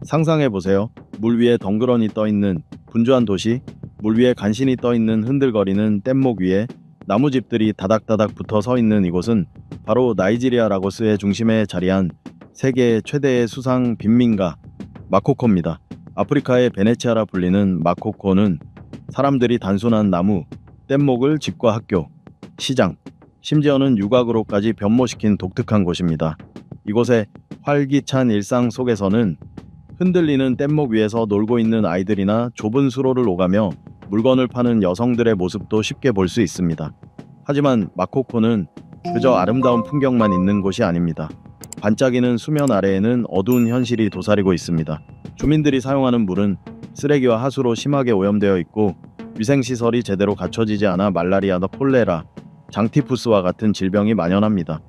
상상해보세요. 물 위에 덩그러니 떠있는 분주한 도시, 물 위에 간신히 떠있는 흔들거리는 뗏목 위에 나무집들이 다닥다닥 붙어 서 있는 이곳은 바로 나이지리아 라고스의 중심에 자리한 세계 최대의 수상 빈민가 마코코입니다. 아프리카의 베네치아라 불리는 마코코는 사람들이 단순한 나무, 뗏목을 집과 학교, 시장, 심지어는 유곽으로까지 변모시킨 독특한 곳입니다. 이곳의 활기찬 일상 속에서는 흔들리는 뗏목 위에서 놀고 있는 아이들이나 좁은 수로를 오가며 물건을 파는 여성들의 모습도 쉽게 볼 수 있습니다. 하지만 마코코는 그저 아름다운 풍경만 있는 곳이 아닙니다. 반짝이는 수면 아래에는 어두운 현실이 도사리고 있습니다. 주민들이 사용하는 물은 쓰레기와 하수로 심하게 오염되어 있고 위생시설이 제대로 갖춰지지 않아 말라리아나 콜레라, 장티푸스와 같은 질병이 만연합니다.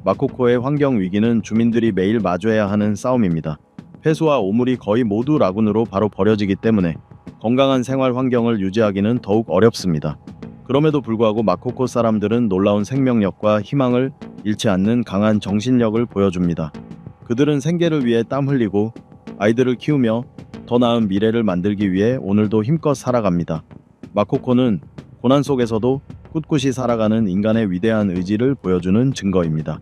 마코코의 환경 위기는 주민들이 매일 마주해야 하는 싸움입니다. 폐수와 오물이 거의 모두 라군으로 바로 버려지기 때문에 건강한 생활 환경을 유지하기는 더욱 어렵습니다. 그럼에도 불구하고 마코코 사람들은 놀라운 생명력과 희망을 잃지 않는 강한 정신력을 보여줍니다. 그들은 생계를 위해 땀 흘리고 아이들을 키우며 더 나은 미래를 만들기 위해 오늘도 힘껏 살아갑니다. 마코코는 고난 속에서도 꿋꿋이 살아가는 인간의 위대한 의지를 보여주는 증거입니다.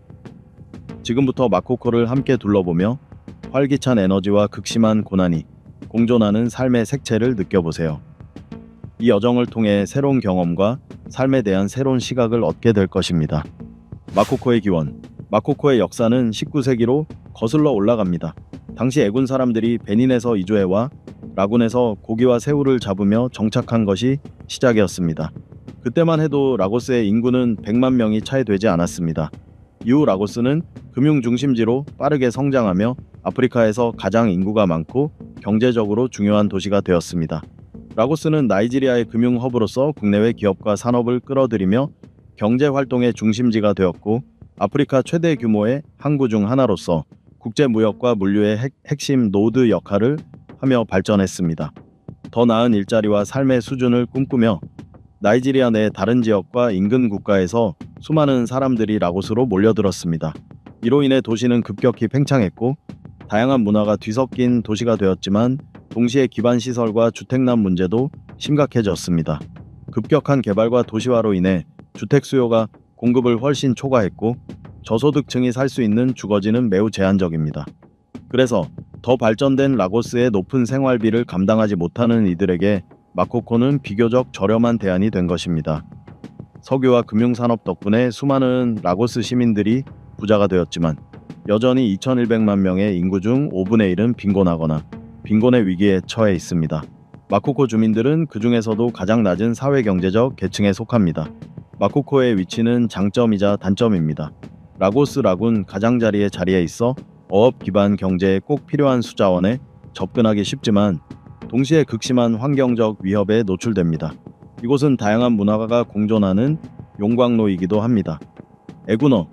지금부터 마코코를 함께 둘러보며 활기찬 에너지와 극심한 고난이 공존하는 삶의 색채를 느껴보세요. 이 여정을 통해 새로운 경험과 삶에 대한 새로운 시각을 얻게 될 것입니다. 마코코의 기원. 마코코의 역사는 19세기로 거슬러 올라갑니다. 당시 애군 사람들이 베닌에서 이주해와 라군에서 고기와 새우를 잡으며 정착한 것이 시작이었습니다. 그때만 해도 라고스의 인구는 100만 명이 채 되지 않았습니다. 이후 라고스는 금융 중심지로 빠르게 성장하며 아프리카에서 가장 인구가 많고 경제적으로 중요한 도시가 되었습니다. 라고스는 나이지리아의 금융 허브로서 국내외 기업과 산업을 끌어들이며 경제 활동의 중심지가 되었고 아프리카 최대 규모의 항구 중 하나로서 국제 무역과 물류의 핵심 노드 역할을 하며 발전했습니다. 더 나은 일자리와 삶의 수준을 꿈꾸며 나이지리아 내 다른 지역과 인근 국가에서 수많은 사람들이 라고스로 몰려들었습니다. 이로 인해 도시는 급격히 팽창했고 다양한 문화가 뒤섞인 도시가 되었지만 동시에 기반 시설과 주택난 문제도 심각해졌습니다. 급격한 개발과 도시화로 인해 주택 수요가 공급을 훨씬 초과했고 저소득층이 살 수 있는 주거지는 매우 제한적입니다. 그래서 더 발전된 라고스의 높은 생활비를 감당하지 못하는 이들에게 마코코는 비교적 저렴한 대안이 된 것입니다. 석유와 금융산업 덕분에 수많은 라고스 시민들이 부자가 되었지만 여전히 2100만 명의 인구 중 5분의 1은 빈곤하거나 빈곤의 위기에 처해 있습니다. 마코코 주민들은 그 중에서도 가장 낮은 사회경제적 계층에 속합니다. 마코코의 위치는 장점이자 단점입니다. 라고스 라군 가장자리의 자리에 있어 어업 기반 경제에 꼭 필요한 수자원에 접근하기 쉽지만 동시에 극심한 환경적 위협에 노출됩니다. 이곳은 다양한 문화가 공존하는 용광로이기도 합니다. 애군어,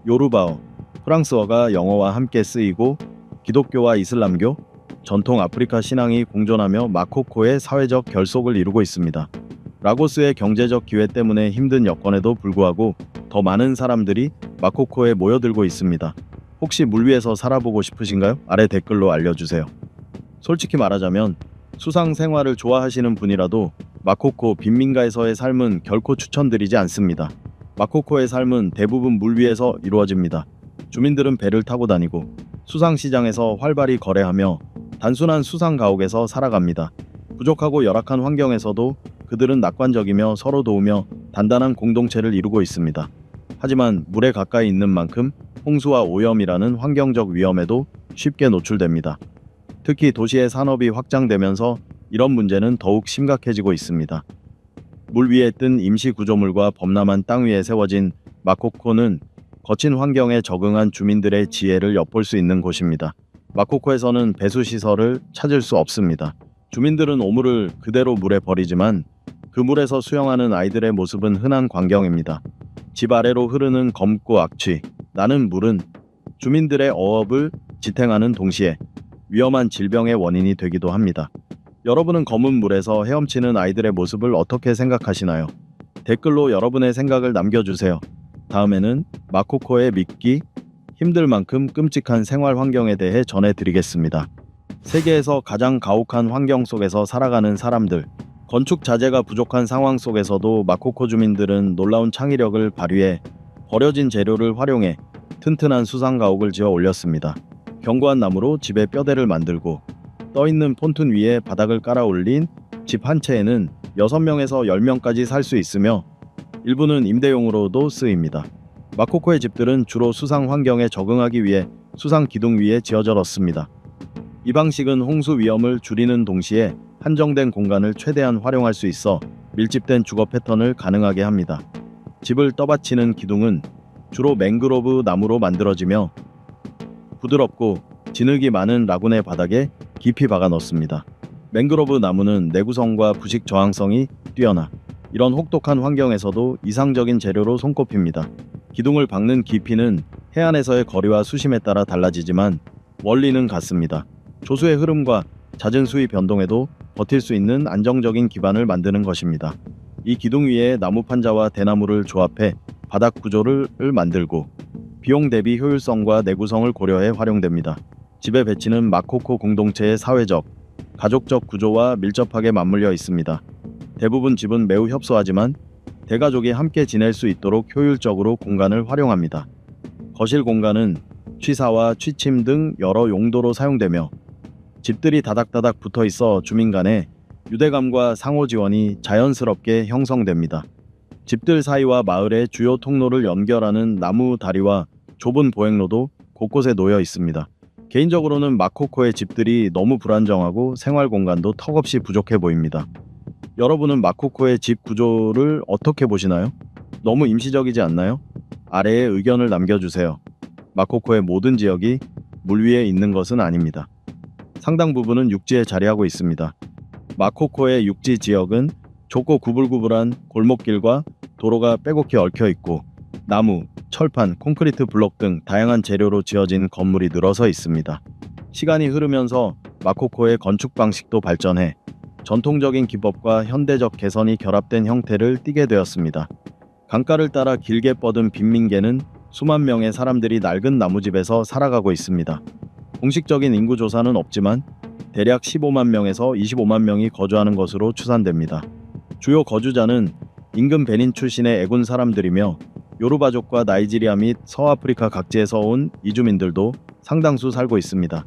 요르바어, 프랑스어가 영어와 함께 쓰이고 기독교와 이슬람교, 전통 아프리카 신앙이 공존하며 마코코의 사회적 결속을 이루고 있습니다. 라고스의 경제적 기회 때문에 힘든 여건에도 불구하고 더 많은 사람들이 마코코에 모여들고 있습니다. 혹시 물 위에서 살아보고 싶으신가요? 아래 댓글로 알려주세요. 솔직히 말하자면 수상 생활을 좋아하시는 분이라도 마코코 빈민가에서의 삶은 결코 추천드리지 않습니다. 마코코의 삶은 대부분 물 위에서 이루어집니다. 주민들은 배를 타고 다니고 수상시장에서 활발히 거래하며 단순한 수상 가옥에서 살아갑니다. 부족하고 열악한 환경에서도 그들은 낙관적이며 서로 도우며 단단한 공동체를 이루고 있습니다. 하지만 물에 가까이 있는 만큼 홍수와 오염이라는 환경적 위험에도 쉽게 노출됩니다. 특히 도시의 산업이 확장되면서 이런 문제는 더욱 심각해지고 있습니다. 물 위에 뜬 임시 구조물과 범람한 땅 위에 세워진 마코코는 거친 환경에 적응한 주민들의 지혜를 엿볼 수 있는 곳입니다. 마코코에서는 배수시설을 찾을 수 없습니다. 주민들은 오물을 그대로 물에 버리지만 그 물에서 수영하는 아이들의 모습은 흔한 광경입니다. 집 아래로 흐르는 검고 악취, 나는 물은 주민들의 어업을 지탱하는 동시에 위험한 질병의 원인이 되기도 합니다. 여러분은 검은 물에서 헤엄치는 아이들의 모습을 어떻게 생각하시나요? 댓글로 여러분의 생각을 남겨주세요. 다음에는 마코코의 믿기 힘들 만큼 끔찍한 생활 환경에 대해 전해드리겠습니다. 세계에서 가장 가혹한 환경 속에서 살아가는 사람들. 건축 자재가 부족한 상황 속에서도 마코코 주민들은 놀라운 창의력을 발휘해 버려진 재료를 활용해 튼튼한 수상 가옥을 지어 올렸습니다. 견고한 나무로 집의 뼈대를 만들고 떠있는 폰튼 위에 바닥을 깔아 올린 집 한 채에는 6명에서 10명까지 살 수 있으며 일부는 임대용으로도 쓰입니다. 마코코의 집들은 주로 수상 환경에 적응하기 위해 수상 기둥 위에 지어졌습니다. 이 방식은 홍수 위험을 줄이는 동시에 한정된 공간을 최대한 활용할 수 있어 밀집된 주거 패턴을 가능하게 합니다. 집을 떠받치는 기둥은 주로 맹그로브 나무로 만들어지며 부드럽고 진흙이 많은 라군의 바닥에 깊이 박아 넣습니다. 맹그로브 나무는 내구성과 부식 저항성이 뛰어나 이런 혹독한 환경에서도 이상적인 재료로 손꼽힙니다. 기둥을 박는 깊이는 해안에서의 거리와 수심에 따라 달라지지만 원리는 같습니다. 조수의 흐름과 잦은 수위 변동에도 버틸 수 있는 안정적인 기반을 만드는 것입니다. 이 기둥 위에 나무 판자와 대나무를 조합해 바닥 구조를 만들고 비용 대비 효율성과 내구성을 고려해 활용됩니다. 집의 배치는 마코코 공동체의 사회적, 가족적 구조와 밀접하게 맞물려 있습니다. 대부분 집은 매우 협소하지만 대가족이 함께 지낼 수 있도록 효율적으로 공간을 활용합니다. 거실 공간은 취사와 취침 등 여러 용도로 사용되며 집들이 다닥다닥 붙어 있어 주민 간의 유대감과 상호 지원이 자연스럽게 형성됩니다. 집들 사이와 마을의 주요 통로를 연결하는 나무 다리와 좁은 보행로도 곳곳에 놓여 있습니다. 개인적으로는 마코코의 집들이 너무 불안정하고 생활 공간도 턱없이 부족해 보입니다. 여러분은 마코코의 집 구조를 어떻게 보시나요? 너무 임시적이지 않나요? 아래에 의견을 남겨주세요. 마코코의 모든 지역이 물 위에 있는 것은 아닙니다. 상당 부분은 육지에 자리하고 있습니다. 마코코의 육지 지역은 좁고 구불구불한 골목길과 도로가 빼곡히 얽혀 있고 나무, 철판, 콘크리트 블록 등 다양한 재료로 지어진 건물이 늘어서 있습니다. 시간이 흐르면서 마코코의 건축 방식도 발전해 전통적인 기법과 현대적 개선이 결합된 형태를 띠게 되었습니다. 강가를 따라 길게 뻗은 빈민계는 수만 명의 사람들이 낡은 나무집에서 살아가고 있습니다. 공식적인 인구 조사는 없지만 대략 15만 명에서 25만 명이 거주하는 것으로 추산됩니다. 주요 거주자는 인근 베닌 출신의 애군 사람들이며 요르바족과 나이지리아 및 서아프리카 각지에서 온 이주민들도 상당수 살고 있습니다.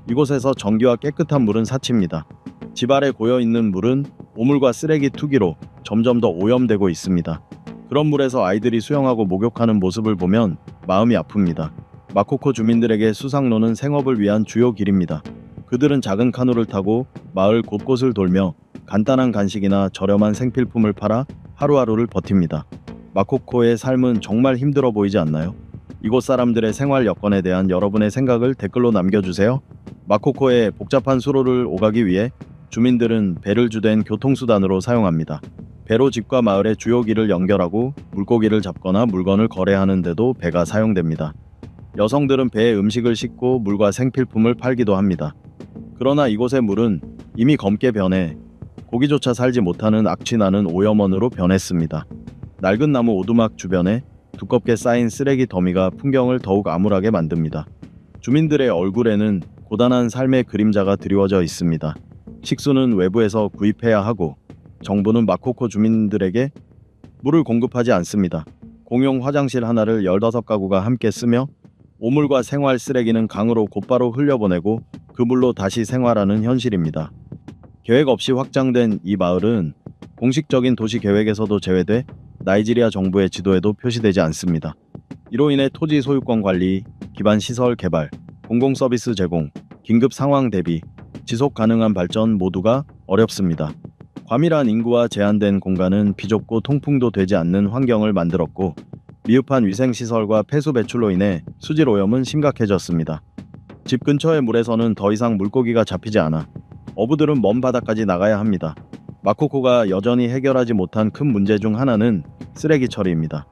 이곳에서 정기와 깨끗한 물은 사치입니다. 집 아래 고여있는 물은 오물과 쓰레기 투기로 점점 더 오염되고 있습니다. 그런 물에서 아이들이 수영하고 목욕하는 모습을 보면 마음이 아픕니다. 마코코 주민들에게 수상로는 생업을 위한 주요 길입니다. 그들은 작은 카누를 타고 마을 곳곳을 돌며 간단한 간식이나 저렴한 생필품을 팔아 하루하루를 버팁니다. 마코코의 삶은 정말 힘들어 보이지 않나요? 이곳 사람들의 생활 여건에 대한 여러분의 생각을 댓글로 남겨주세요. 마코코의 복잡한 수로를 오가기 위해 주민들은 배를 주된 교통수단으로 사용합니다. 배로 집과 마을의 주요 길을 연결하고 물고기를 잡거나 물건을 거래하는 데도 배가 사용됩니다. 여성들은 배에 음식을 싣고 물과 생필품을 팔기도 합니다. 그러나 이곳의 물은 이미 검게 변해 고기조차 살지 못하는 악취나는 오염원으로 변했습니다. 낡은 나무 오두막 주변에 두껍게 쌓인 쓰레기 더미가 풍경을 더욱 암울하게 만듭니다. 주민들의 얼굴에는 고단한 삶의 그림자가 드리워져 있습니다. 식수는 외부에서 구입해야 하고 정부는 마코코 주민들에게 물을 공급하지 않습니다. 공용 화장실 하나를 15가구가 함께 쓰며 오물과 생활 쓰레기는 강으로 곧바로 흘려보내고 그 물로 다시 생활하는 현실입니다. 계획 없이 확장된 이 마을은 공식적인 도시 계획에서도 제외돼 나이지리아 정부의 지도에도 표시되지 않습니다. 이로 인해 토지 소유권 관리, 기반 시설 개발, 공공 서비스 제공, 긴급 상황 대비, 지속 가능한 발전 모두가 어렵습니다. 과밀한 인구와 제한된 공간은 비좁고 통풍도 되지 않는 환경을 만들었고 미흡한 위생시설과 폐수 배출로 인해 수질 오염은 심각해졌습니다. 집 근처의 물에서는 더 이상 물고기가 잡히지 않아 어부들은 먼 바다까지 나가야 합니다. 마코코가 여전히 해결하지 못한 큰 문제 중 하나는 쓰레기 처리입니다.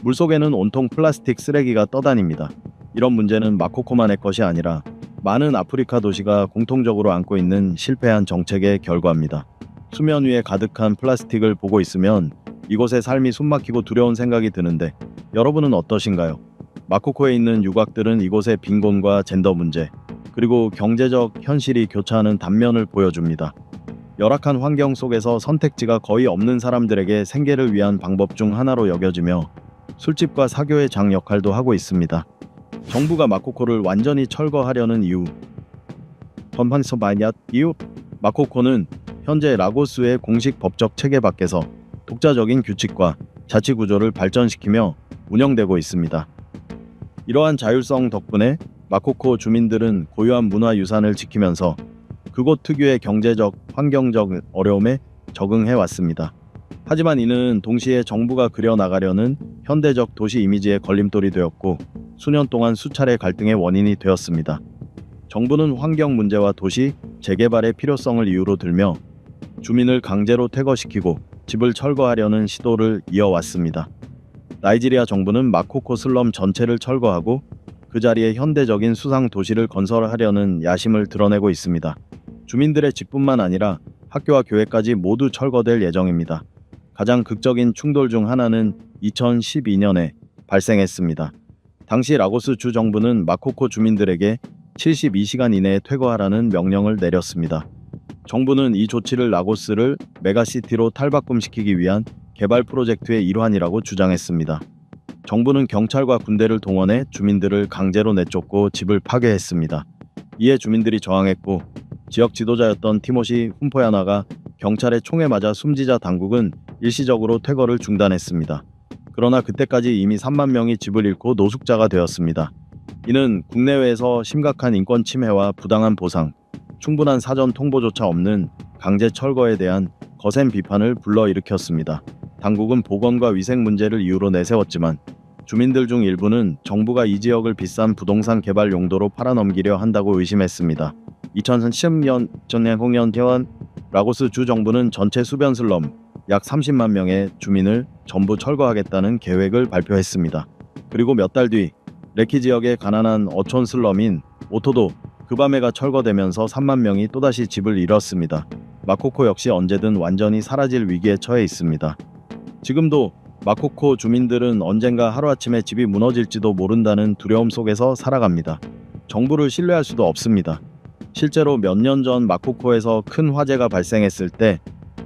물속에는 온통 플라스틱 쓰레기가 떠다닙니다. 이런 문제는 마코코만의 것이 아니라 많은 아프리카 도시가 공통적으로 안고 있는 실패한 정책의 결과입니다. 수면 위에 가득한 플라스틱을 보고 있으면 이곳의 삶이 숨막히고 두려운 생각이 드는데 여러분은 어떠신가요? 마코코에 있는 유곽들은 이곳의 빈곤과 젠더 문제, 그리고 경제적 현실이 교차하는 단면을 보여줍니다. 열악한 환경 속에서 선택지가 거의 없는 사람들에게 생계를 위한 방법 중 하나로 여겨지며 술집과 사교의 장 역할도 하고 있습니다. 정부가 마코코를 완전히 철거하려는 이유. 마코코는 현재 라고스의 공식 법적 체계 밖에서 독자적인 규칙과 자치 구조를 발전시키며 운영되고 있습니다. 이러한 자율성 덕분에 마코코 주민들은 고유한 문화유산을 지키면서 그곳 특유의 경제적, 환경적 어려움에 적응해 왔습니다. 하지만 이는 동시에 정부가 그려나가려는 현대적 도시 이미지의 걸림돌이 되었고 수년 동안 수차례 갈등의 원인이 되었습니다. 정부는 환경 문제와 도시 재개발의 필요성을 이유로 들며 주민을 강제로 퇴거시키고 집을 철거하려는 시도를 이어왔습니다. 나이지리아 정부는 마코코 슬럼 전체를 철거하고 그 자리에 현대적인 수상 도시를 건설하려는 야심을 드러내고 있습니다. 주민들의 집뿐만 아니라 학교와 교회까지 모두 철거될 예정입니다. 가장 극적인 충돌 중 하나는 2012년에 발생했습니다. 당시 라고스 주 정부는 마코코 주민들에게 72시간 이내에 퇴거하라는 명령을 내렸습니다. 정부는 이 조치를 라고스를 메가시티로 탈바꿈시키기 위한 개발 프로젝트의 일환이라고 주장했습니다. 정부는 경찰과 군대를 동원해 주민들을 강제로 내쫓고 집을 파괴했습니다. 이에 주민들이 저항했고 지역 지도자였던 티모시 훔포야나가 경찰의 총에 맞아 숨지자 당국은 일시적으로 퇴거를 중단했습니다. 그러나 그때까지 이미 3만 명이 집을 잃고 노숙자가 되었습니다. 이는 국내외에서 심각한 인권 침해와 부당한 보상, 충분한 사전 통보조차 없는 강제 철거에 대한 거센 비판을 불러일으켰습니다. 당국은 보건과 위생 문제를 이유로 내세웠지만 주민들 중 일부는 정부가 이 지역을 비싼 부동산 개발 용도로 팔아넘기려 한다고 의심했습니다. 2010년 전년 퇴원 라고스 주 정부는 전체 수변 슬럼 약 30만 명의 주민을 전부 철거하겠다는 계획을 발표했습니다. 그리고 몇 달 뒤 레키 지역의 가난한 어촌 슬럼인 오토도 그밤에가 철거되면서 3만 명이 또다시 집을 잃었습니다. 마코코 역시 언제든 완전히 사라질 위기에 처해 있습니다. 지금도 마코코 주민들은 언젠가 하루아침에 집이 무너질지도 모른다는 두려움 속에서 살아갑니다. 정부를 신뢰할 수도 없습니다. 실제로 몇 년 전 마코코에서 큰 화재가 발생했을 때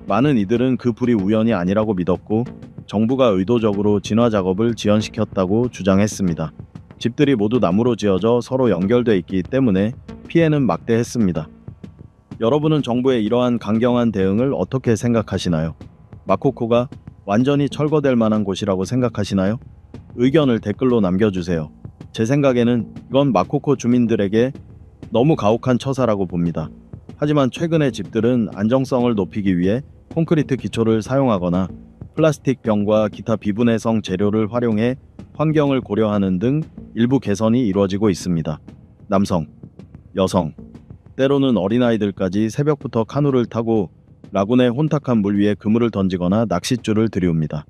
많은 이들은 그 불이 우연이 아니라고 믿었고 정부가 의도적으로 진화 작업을 지연시켰다고 주장했습니다. 집들이 모두 나무로 지어져 서로 연결돼 있기 때문에 피해는 막대했습니다. 여러분은 정부의 이러한 강경한 대응을 어떻게 생각하시나요? 마코코가 완전히 철거될 만한 곳이라고 생각하시나요? 의견을 댓글로 남겨주세요. 제 생각에는 이건 마코코 주민들에게 너무 가혹한 처사라고 봅니다. 하지만 최근의 집들은 안정성을 높이기 위해 콘크리트 기초를 사용하거나 플라스틱 병과 기타 비분해성 재료를 활용해 환경을 고려하는 등 일부 개선이 이루어지고 있습니다. 남성, 여성, 때로는 어린아이들까지 새벽부터 카누를 타고 라군의 혼탁한 물 위에 그물을 던지거나 낚싯줄을 들이웁니다.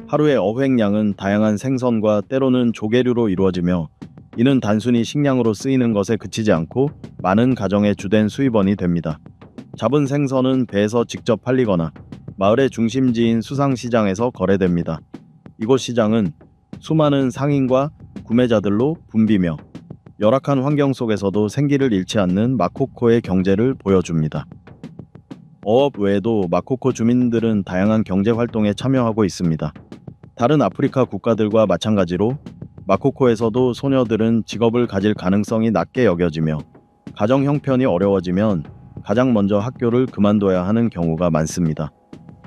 하루의 어획량은 다양한 생선과 때로는 조개류로 이루어지며 이는 단순히 식량으로 쓰이는 것에 그치지 않고 많은 가정의 주된 수입원이 됩니다. 잡은 생선은 배에서 직접 팔리거나 마을의 중심지인 수상시장에서 거래됩니다. 이곳 시장은 수많은 상인과 구매자들로 붐비며 열악한 환경 속에서도 생기를 잃지 않는 마코코의 경제를 보여줍니다. 어업 외에도 마코코 주민들은 다양한 경제 활동에 참여하고 있습니다. 다른 아프리카 국가들과 마찬가지로 마코코에서도 소녀들은 직업을 가질 가능성이 낮게 여겨지며 가정 형편이 어려워지면 가장 먼저 학교를 그만둬야 하는 경우가 많습니다.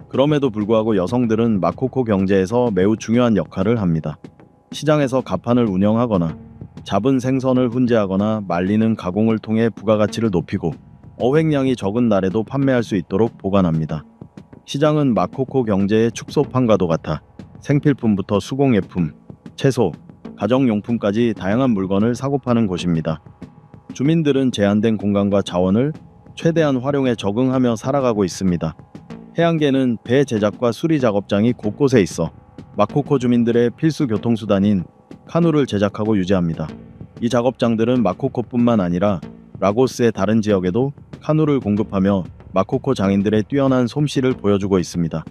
그럼에도 불구하고 여성들은 마코코 경제에서 매우 중요한 역할을 합니다. 시장에서 가판을 운영하거나 잡은 생선을 훈제하거나 말리는 가공을 통해 부가가치를 높이고 어획량이 적은 날에도 판매할 수 있도록 보관합니다. 시장은 마코코 경제의 축소판과도 같아 생필품부터 수공예품, 채소, 가정용품까지 다양한 물건을 사고 파는 곳입니다. 주민들은 제한된 공간과 자원을 최대한 활용해 적응하며 살아가고 있습니다. 해양계는 배 제작과 수리 작업장이 곳곳에 있어 마코코 주민들의 필수 교통수단인 카누를 제작하고 유지합니다. 이 작업장들은 마코코뿐만 아니라 라고스의 다른 지역에도 카누를 공급하며 마코코 장인들의 뛰어난 솜씨를 보여주고 있습니다.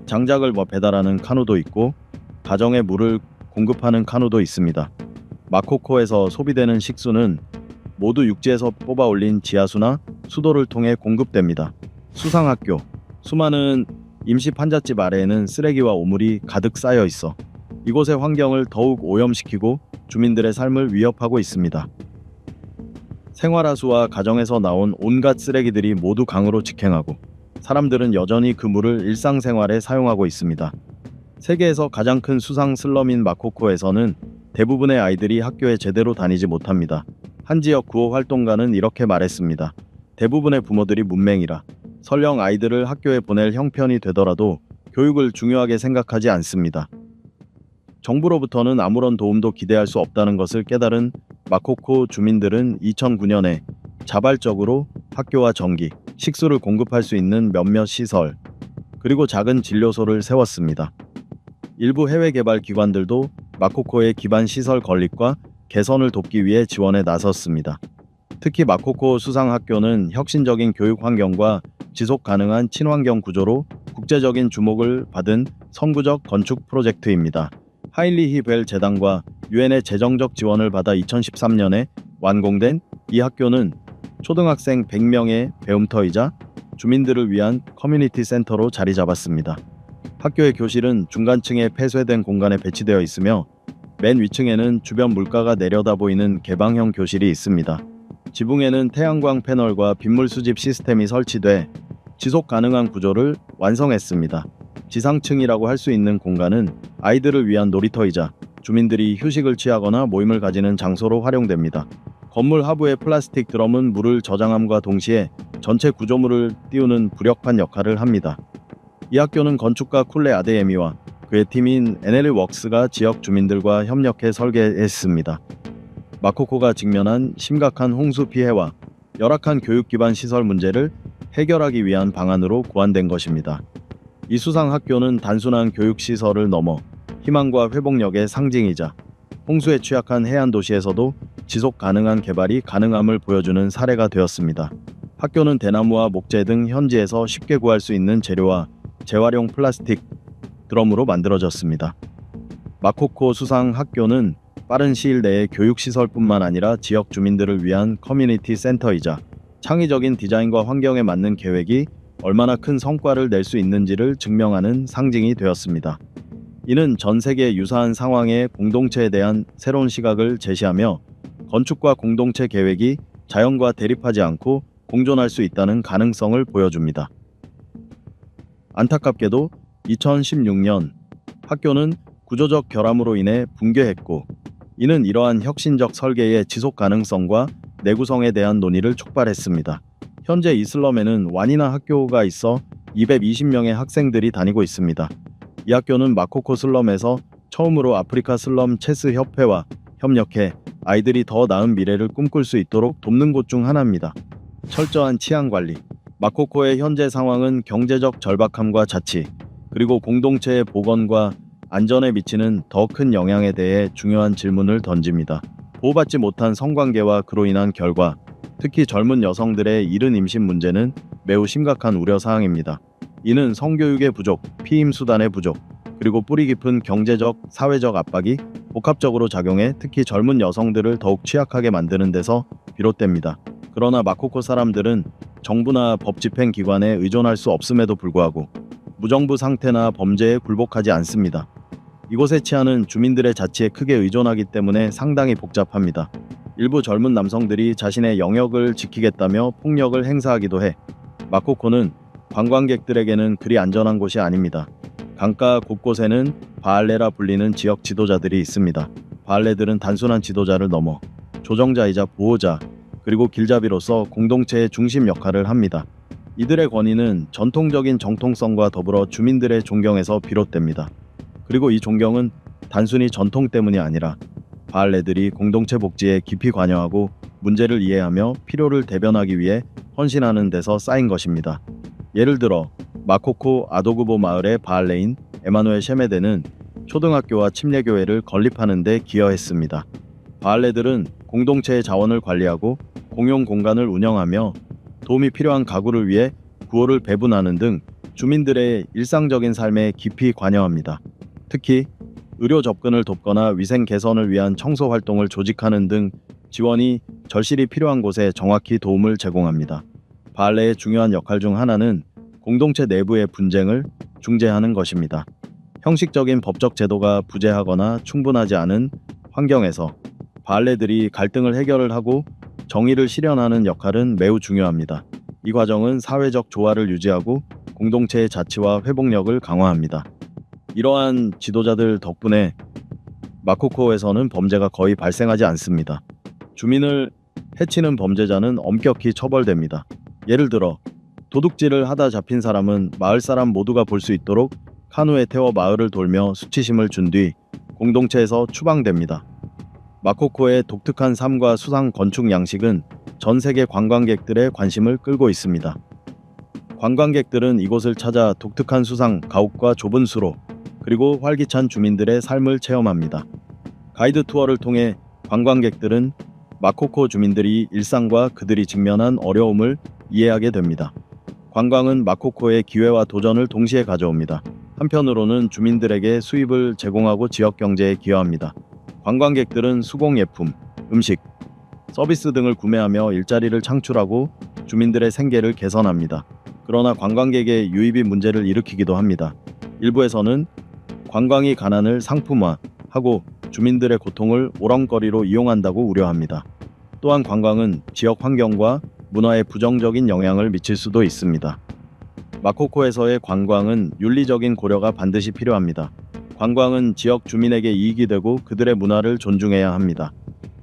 장작을 배달하는 카누도 있고 가정에 물을 공급하는 카누도 있습니다. 마코코에서 소비되는 식수는 모두 육지에서 뽑아 올린 지하수나 수도를 통해 공급됩니다. 수상학교. 수많은 임시 판잣집 아래에는 쓰레기와 오물이 가득 쌓여 있어 이곳의 환경을 더욱 오염시키고 주민들의 삶을 위협하고 있습니다. 생활하수와 가정에서 나온 온갖 쓰레기들이 모두 강으로 직행하고 사람들은 여전히 그 물을 일상생활에 사용하고 있습니다. 세계에서 가장 큰 수상 슬럼인 마코코에서는 대부분의 아이들이 학교에 제대로 다니지 못합니다. 한 지역 구호 활동가는 이렇게 말했습니다. 대부분의 부모들이 문맹이라 설령 아이들을 학교에 보낼 형편이 되더라도 교육을 중요하게 생각하지 않습니다. 정부로부터는 아무런 도움도 기대할 수 없다는 것을 깨달은 마코코 주민들은 2009년에 자발적으로 학교와 전기, 식수를 공급할 수 있는 몇몇 시설, 그리고 작은 진료소를 세웠습니다. 일부 해외 개발 기관들도 마코코의 기반 시설 건립과 개선을 돕기 위해 지원에 나섰습니다. 특히 마코코 수상학교는 혁신적인 교육 환경과 지속 가능한 친환경 구조로 국제적인 주목을 받은 선구적 건축 프로젝트입니다. 하인리히 벨 재단과 유엔의 재정적 지원을 받아 2013년에 완공된 이 학교는 초등학생 100명의 배움터이자 주민들을 위한 커뮤니티 센터로 자리 잡았습니다. 학교의 교실은 중간층에 폐쇄된 공간에 배치되어 있으며 맨 위층에는 주변 물가가 내려다 보이는 개방형 교실이 있습니다. 지붕에는 태양광 패널과 빗물 수집 시스템이 설치돼 지속 가능한 구조를 완성했습니다. 지상층이라고 할 수 있는 공간은 아이들을 위한 놀이터이자 주민들이 휴식을 취하거나 모임을 가지는 장소로 활용됩니다. 건물 하부의 플라스틱 드럼은 물을 저장함과 동시에 전체 구조물을 띄우는 부력판 역할을 합니다. 이 학교는 건축가 쿨레 아데예미와 그의 팀인 NL웍스가 지역 주민들과 협력해 설계했습니다. 마코코가 직면한 심각한 홍수 피해와 열악한 교육 기반 시설 문제를 해결하기 위한 방안으로 고안된 것입니다. 이 수상 학교는 단순한 교육 시설을 넘어 희망과 회복력의 상징이자 홍수에 취약한 해안 도시에서도 지속 가능한 개발이 가능함을 보여주는 사례가 되었습니다. 학교는 대나무와 목재 등 현지에서 쉽게 구할 수 있는 재료와 재활용 플라스틱 드럼으로 만들어졌습니다. 마코코 수상 학교는 빠른 시일 내에 교육시설뿐만 아니라 지역 주민들을 위한 커뮤니티 센터이자 창의적인 디자인과 환경에 맞는 계획이 얼마나 큰 성과를 낼 수 있는지를 증명하는 상징이 되었습니다. 이는 전 세계 유사한 상황의 공동체에 대한 새로운 시각을 제시하며 건축과 공동체 계획이 자연과 대립하지 않고 공존할 수 있다는 가능성을 보여줍니다. 안타깝게도 2016년 학교는 구조적 결함으로 인해 붕괴했고 이는 이러한 혁신적 설계의 지속 가능성과 내구성에 대한 논의를 촉발했습니다. 현재 이 슬럼에는 완이나 학교가 있어 220명의 학생들이 다니고 있습니다. 이 학교는 마코코 슬럼에서 처음으로 아프리카 슬럼 체스 협회와 협력해 아이들이 더 나은 미래를 꿈꿀 수 있도록 돕는 곳 중 하나입니다. 철저한 치안 관리. 마코코의 현재 상황은 경제적 절박함과 자치, 그리고 공동체의 복원과 안전에 미치는 더 큰 영향에 대해 중요한 질문을 던집니다. 보호받지 못한 성관계와 그로 인한 결과, 특히 젊은 여성들의 이른 임신 문제는 매우 심각한 우려사항입니다. 이는 성교육의 부족, 피임 수단의 부족, 그리고 뿌리 깊은 경제적, 사회적 압박이 복합적으로 작용해 특히 젊은 여성들을 더욱 취약하게 만드는 데서 비롯됩니다. 그러나 마코코 사람들은 정부나 법 집행 기관에 의존할 수 없음에도 불구하고 무정부 상태나 범죄에 굴복하지 않습니다. 이곳의 치안은 주민들의 자치에 크게 의존하기 때문에 상당히 복잡합니다. 일부 젊은 남성들이 자신의 영역을 지키겠다며 폭력을 행사하기도 해 마코코는 관광객들에게는 그리 안전한 곳이 아닙니다. 강가 곳곳에는 바알레라 불리는 지역 지도자들이 있습니다. 바알레들은 단순한 지도자를 넘어 조정자이자 보호자, 그리고 길잡이로서 공동체의 중심 역할을 합니다. 이들의 권위는 전통적인 정통성과 더불어 주민들의 존경에서 비롯됩니다. 그리고 이 존경은 단순히 전통 때문이 아니라 바알레들이 공동체 복지에 깊이 관여하고 문제를 이해하며 필요를 대변하기 위해 헌신하는 데서 쌓인 것입니다. 예를 들어 마코코 아도그보 마을의 바알레인 에마누엘 셰메데는 초등학교와 침례교회를 건립하는 데 기여했습니다. 바알레들은 공동체의 자원을 관리하고 공용 공간을 운영하며 도움이 필요한 가구를 위해 구호를 배분하는 등 주민들의 일상적인 삶에 깊이 관여합니다. 특히 의료 접근을 돕거나 위생 개선을 위한 청소 활동을 조직하는 등 지원이 절실히 필요한 곳에 정확히 도움을 제공합니다. 발레의 중요한 역할 중 하나는 공동체 내부의 분쟁을 중재하는 것입니다. 형식적인 법적 제도가 부재하거나 충분하지 않은 환경에서 발레들이 갈등을 해결을 하고 정의를 실현하는 역할은 매우 중요합니다. 이 과정은 사회적 조화를 유지하고 공동체의 자치와 회복력을 강화합니다. 이러한 지도자들 덕분에 마코코에서는 범죄가 거의 발생하지 않습니다. 주민을 해치는 범죄자는 엄격히 처벌됩니다. 예를 들어 도둑질을 하다 잡힌 사람은 마을 사람 모두가 볼 수 있도록 카누에 태워 마을을 돌며 수치심을 준 뒤 공동체에서 추방됩니다. 마코코의 독특한 삶과 수상 건축 양식은 전 세계 관광객들의 관심을 끌고 있습니다. 관광객들은 이곳을 찾아 독특한 수상 가옥과 좁은 수로 그리고 활기찬 주민들의 삶을 체험합니다. 가이드 투어를 통해 관광객들은 마코코 주민들이 일상과 그들이 직면한 어려움을 이해하게 됩니다. 관광은 마코코의 기회와 도전을 동시에 가져옵니다. 한편으로는 주민들에게 수입을 제공하고 지역 경제에 기여합니다. 관광객들은 수공예품, 음식, 서비스 등을 구매하며 일자리를 창출하고 주민들의 생계를 개선합니다. 그러나 관광객의 유입이 문제를 일으키기도 합니다. 일부에서는 관광이 가난을 상품화하고 주민들의 고통을 오렁거리로 이용한다고 우려합니다. 또한 관광은 지역 환경과 문화에 부정적인 영향을 미칠 수도 있습니다. 마코코에서의 관광은 윤리적인 고려가 반드시 필요합니다. 관광은 지역 주민에게 이익이 되고 그들의 문화를 존중해야 합니다.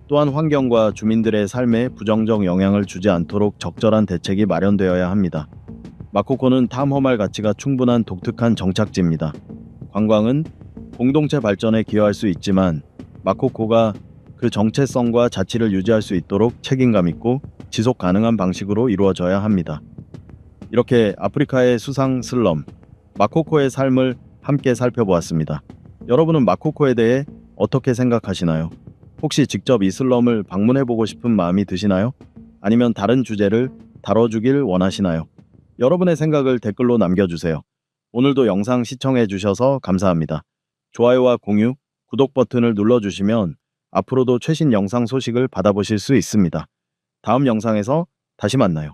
또한 환경과 주민들의 삶에 부정적 영향을 주지 않도록 적절한 대책이 마련되어야 합니다. 마코코는 탐험할 가치가 충분한 독특한 정착지입니다. 관광은 공동체 발전에 기여할 수 있지만 마코코가 그 정체성과 자치를 유지할 수 있도록 책임감 있고 지속 가능한 방식으로 이루어져야 합니다. 이렇게 아프리카의 수상 슬럼, 마코코의 삶을 함께 살펴보았습니다. 여러분은 마코코에 대해 어떻게 생각하시나요? 혹시 직접 이 슬럼을 방문해보고 싶은 마음이 드시나요? 아니면 다른 주제를 다뤄주길 원하시나요? 여러분의 생각을 댓글로 남겨주세요. 오늘도 영상 시청해주셔서 감사합니다. 좋아요와 공유, 구독 버튼을 눌러주시면 앞으로도 최신 영상 소식을 받아보실 수 있습니다. 다음 영상에서 다시 만나요.